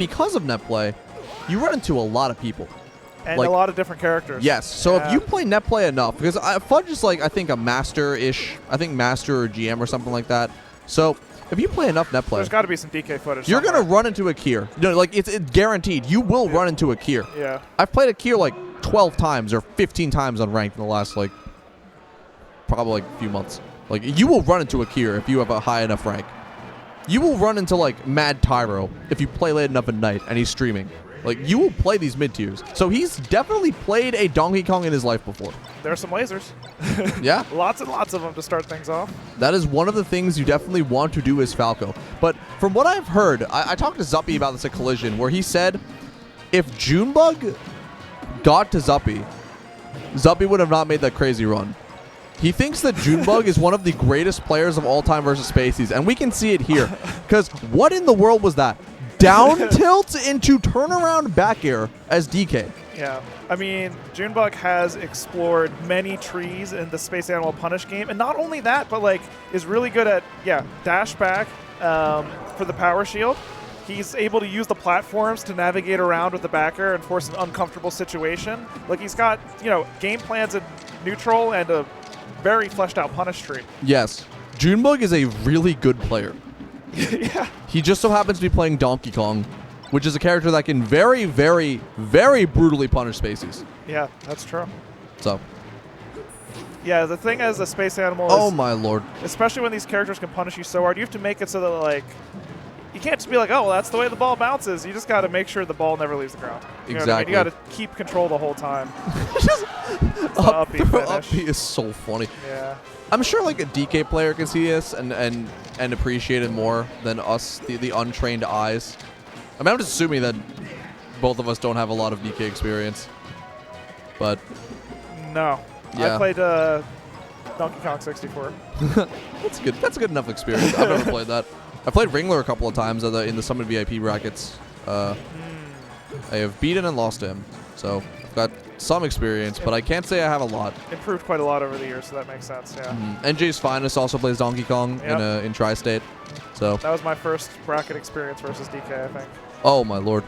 because of net play, you run into a lot of people. And like, a lot of different characters. Yes. So if you play net play enough, because Fudge is like, I think a master-ish, I think master or GM or something like that. So if you play enough net play, there's got to be some DK footage. You're going to run into a Kier. You know, like it's guaranteed. You will run into a Kier. Yeah. I've played a Kier like 12 times or 15 times on ranked in the last like probably like a few months. Like you will run into a Kier if you have a high enough rank. You will run into like Mad Tyro if you play late enough at night and he's streaming. Like, you will play these mid-tiers. So he's definitely played a Donkey Kong in his life before. There are some lasers. Yeah. Lots and lots of them to start things off. That is one of the things you definitely want to do as Falco. But from what I've heard, I talked to Zuppy about this at Collision, where he said if Junebug got to Zuppy, Zuppy would have not made that crazy run. He thinks that Junebug is one of the greatest players of all time versus Spaceys, and we can see it here. Because what in the world was that? Down tilt into turnaround back air as DK. Yeah. I mean, Junebug has explored many trees in the Space Animal Punish game. And not only that, but like is really good at, dash back for the power shield. He's able to use the platforms to navigate around with the back air and force an uncomfortable situation. Like he's got, game plans in neutral and a very fleshed out punish tree. Yes. Junebug is a really good player. Yeah. He just so happens to be playing Donkey Kong, which is a character that can very, very, very brutally punish Spaceys. Yeah, that's true. So. Yeah, the thing as a space animal is, oh my lord. Especially when these characters can punish you so hard, you have to make it so that, like, you can't just be like, oh, well, that's the way the ball bounces. You just got to make sure the ball never leaves the ground. You know exactly. what I mean? You got to keep control the whole time. Just up finish. B is so funny. Yeah. I'm sure like a DK player can see this and appreciate it more than us, the untrained eyes. I mean, I'm just assuming that both of us don't have a lot of DK experience. But no. Yeah. I played Donkey Kong 64. That's good. That's a good enough experience. I've never played that. I played Ringler a couple of times in the Summit VIP brackets. I have beaten and lost to him. So I've got some experience, but I can't say I have a lot. Improved quite a lot over the years, so that makes sense, yeah. NJ's Finest also plays Donkey Kong in Tri-State. So that was my first bracket experience versus DK, I think. Oh, my lord.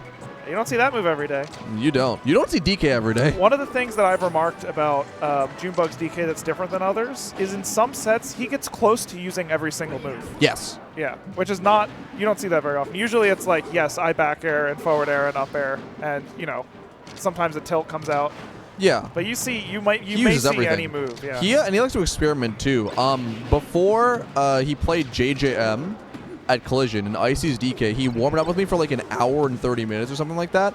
You don't see that move every day. You don't. You don't see DK every day. One of the things that I've remarked about Junebug's DK that's different than others is in some sets, he gets close to using every single move. Yes. Yeah, which is not, you don't see that very often. Usually it's like, yes, I back air and forward air and up air, and, sometimes a tilt comes out. Yeah. But you may see everything. any move, yeah. And he likes to experiment, too. Before he played JJM at Collision in Icy's DK, he warmed up with me for like an hour and 30 minutes or something like that.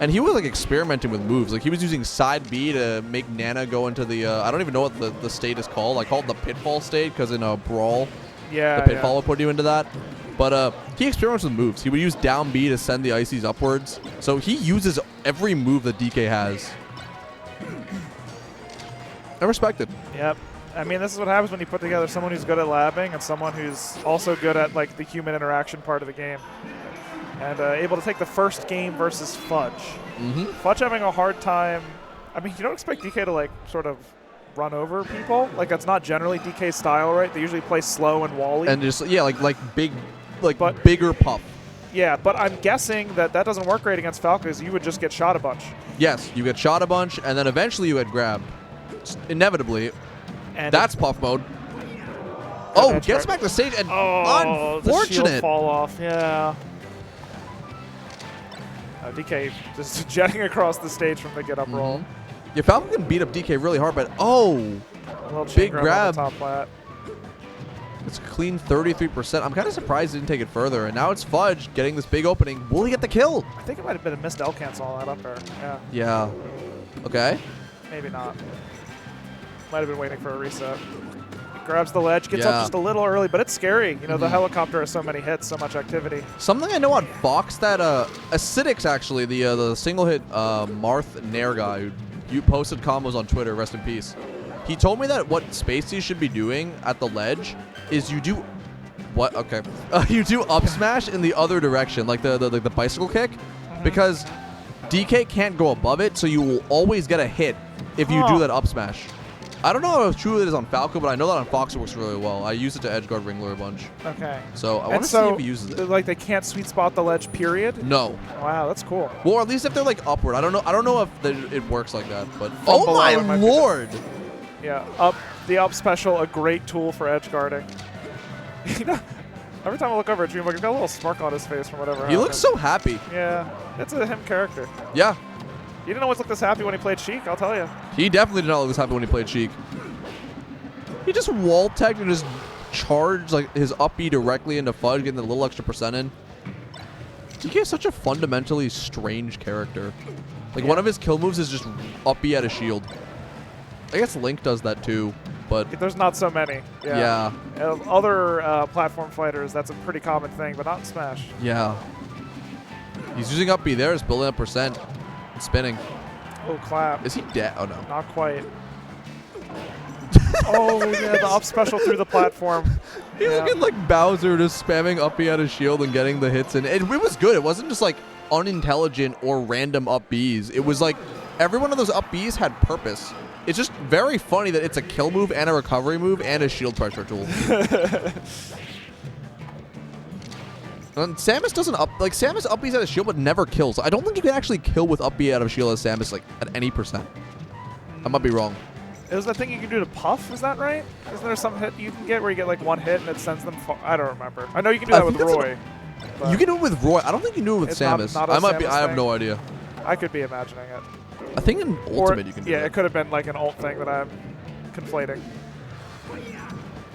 And he was like experimenting with moves. Like he was using side B to make Nana go into the, I don't even know what the state is called. I call it the pitfall state because in a brawl, the pitfall would put you into that. But he experiments with moves. He would use down B to send the Icies upwards. So he uses every move that DK has. I respect it. Yep. I mean, this is what happens when you put together someone who's good at labbing and someone who's also good at like the human interaction part of the game. And able to take the first game versus Fudge. Fudge having a hard time. I mean, you don't expect DK to like sort of run over people. Like that's not generally DK's style, right? They usually play slow and wally. And just bigger puff. Yeah, but I'm guessing that doesn't work great against Falcos. You would just get shot a bunch. Yes, you get shot a bunch, and then eventually you get grabbed. Inevitably. And that's puff mode. Oh, gets back to stage, and unfortunate. The shield fall off, yeah. DK just jetting across the stage from the get up roll. Yeah, Falcon can beat up DK really hard, but big grab. Top flat. It's a clean 33%. I'm kind of surprised he didn't take it further, and now it's Fudge getting this big opening. Will he get the kill? I think it might have been a missed L cancel on that up there. Yeah. Yeah. Okay. Maybe not. Might have been waiting for a reset. Grabs the ledge, gets up just a little early, but it's scary. The helicopter has so many hits, so much activity. Something I know on Fox that Acidics, actually, the single hit Marth Nair guy who posted combos on Twitter, rest in peace. He told me that what Spacey should be doing at the ledge is you do what? Okay, you do up smash in the other direction, like the bicycle kick, because DK can't go above it, so you will always get a hit if you do that up smash. I don't know how true it is on Falco, but I know that on Fox it works really well. I use it to edgeguard Ringler a bunch. Okay. So I want to see if he uses it. Like they can't sweet spot the ledge, period? No. Wow, that's cool. Well, at least if they're like upward. I don't know if it works like that, but oh my lord. Yeah, the up special, a great tool for edge guarding. You know, every time I look over at Junebug, he's got a little smirk on his face from whatever. He looks so happy. Yeah, it's a him character. Yeah. He didn't always look this happy when he played Sheik, I'll tell you. He definitely did not look this happy when he played Sheik. He just wall tagged and just charged like his up B directly into Fudge, getting a little extra percent in. DK is such a fundamentally strange character. Like one of his kill moves is just up B at a shield. I guess Link does that too, but there's not so many. Yeah. Other platform fighters, that's a pretty common thing, but not in Smash. Yeah. He's using up B there, just building up percent. Spinning. Oh, clap. Is he dead? Oh, no. Not quite. Oh, yeah, the up special through the platform. He's looking like Bowser, just spamming up B at his shield and getting the hits in. It was good. It wasn't just like unintelligent or random up Bs. It was like every one of those up Bs had purpose. It's just very funny that it's a kill move and a recovery move and a shield pressure tool. And Samus doesn't Samus up B's out of shield but never kills. I don't think you can actually kill with up B out of shield as Samus like at any percent. I might be wrong. Is that thing you can do to Puff? Is that right? Isn't there some hit you can get where you get like one hit and it sends them far? I don't remember. I know you can do that with Roy. You can do it with Roy. I don't think you can do it with Samus. Not I might Samus be. I have no idea. I could be imagining it. I think in Ultimate you can do it. Yeah, it could have been like an ult thing that I'm conflating.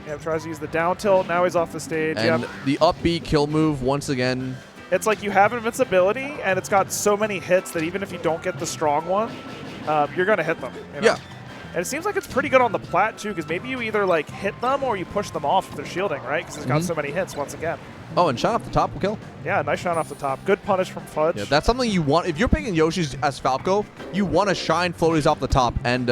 Yeah, tries to use the down tilt. Now he's off the stage. And the up B kill move once again. It's like you have invincibility, and it's got so many hits that even if you don't get the strong one, you're going to hit them. You know? Yeah. And it seems like it's pretty good on the plat, too, because maybe you either like hit them or you push them off if they're shielding, right? Because it's got so many hits once again. Oh, and shot off the top will kill. Yeah, nice shot off the top. Good punish from Fudge. Yeah, that's something you want. If you're picking Yoshi's as Falco, you want to shine floaties off the top, and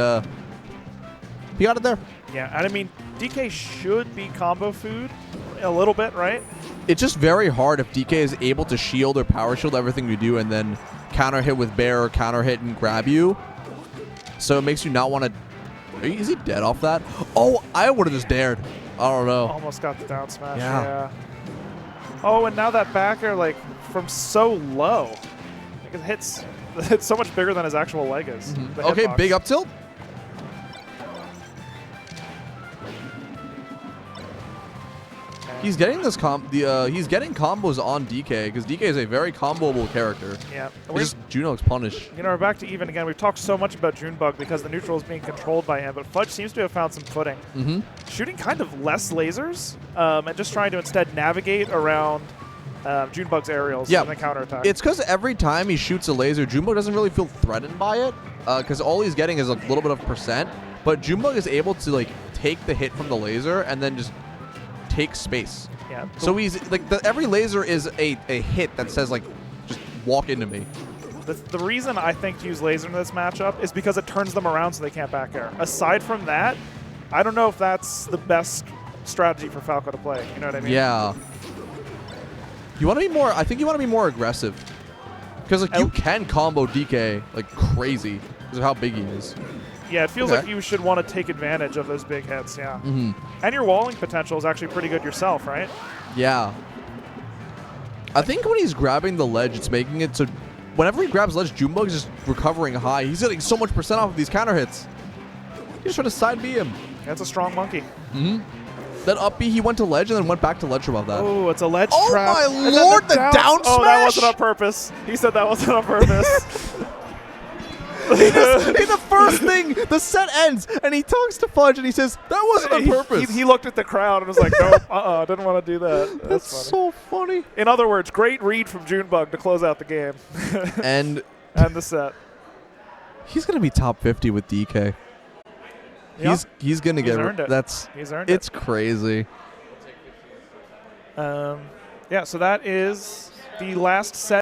he got it there. Yeah, and I mean, DK should be combo food a little bit, right? It's just very hard if DK is able to shield or power shield everything you do and then counter hit with Bear or counter hit and grab you. So it makes you not want to... Is he dead off that? Oh, I would have just dared. I don't know. Almost got the down smash. Yeah. Oh, and now that back air, like, from so low. Like, it hits it's so much bigger than his actual leg is. Okay, hitbox. Big up tilt. He's getting this he's getting combos on DK because DK is a very comboable character. Yeah. Just Junebug's punish. You know, we're back to even again. We've talked so much about Junebug because the neutral is being controlled by him, but Fudge seems to have found some footing. Shooting kind of less lasers and just trying to instead navigate around Junebug's aerials and the counterattack. It's because every time he shoots a laser, Junebug doesn't really feel threatened by it because all he's getting is a little bit of percent. But Junebug is able to like take the hit from the laser and then just take space. Yeah. So he's like every laser is a hit that says like just walk into me. The reason I think to use laser in this matchup is because it turns them around so they can't back air. Aside from that, I don't know if that's the best strategy for Falco to play. You know what I mean? Yeah. You want to be more. I think you want to be more aggressive because like you can combo DK like crazy because of how big he is. Yeah, it feels like you should want to take advantage of those big hits, yeah. And your walling potential is actually pretty good yourself, right? Yeah. I think when he's grabbing the ledge, it's making it so whenever he grabs ledge, Junebug is just recovering high. He's getting so much percent off of these counter hits. He just tried to side B him. That's a strong monkey. That up B, he went to ledge and then went back to ledge above that. Oh, it's a ledge trap. Oh my lord, the down smash! Oh, that wasn't on purpose. He said that wasn't on purpose. In the first thing, the set ends, and he talks to Fudge, and he says, that wasn't on purpose. He looked at the crowd and was like, nope, I didn't want to do that. That's so funny. In other words, great read from Junebug to close out the game. and the set. He's going to be top 50 with DK. Yep. He's going to get earned it. He's earned it. It's crazy. Yeah, so that is the last set.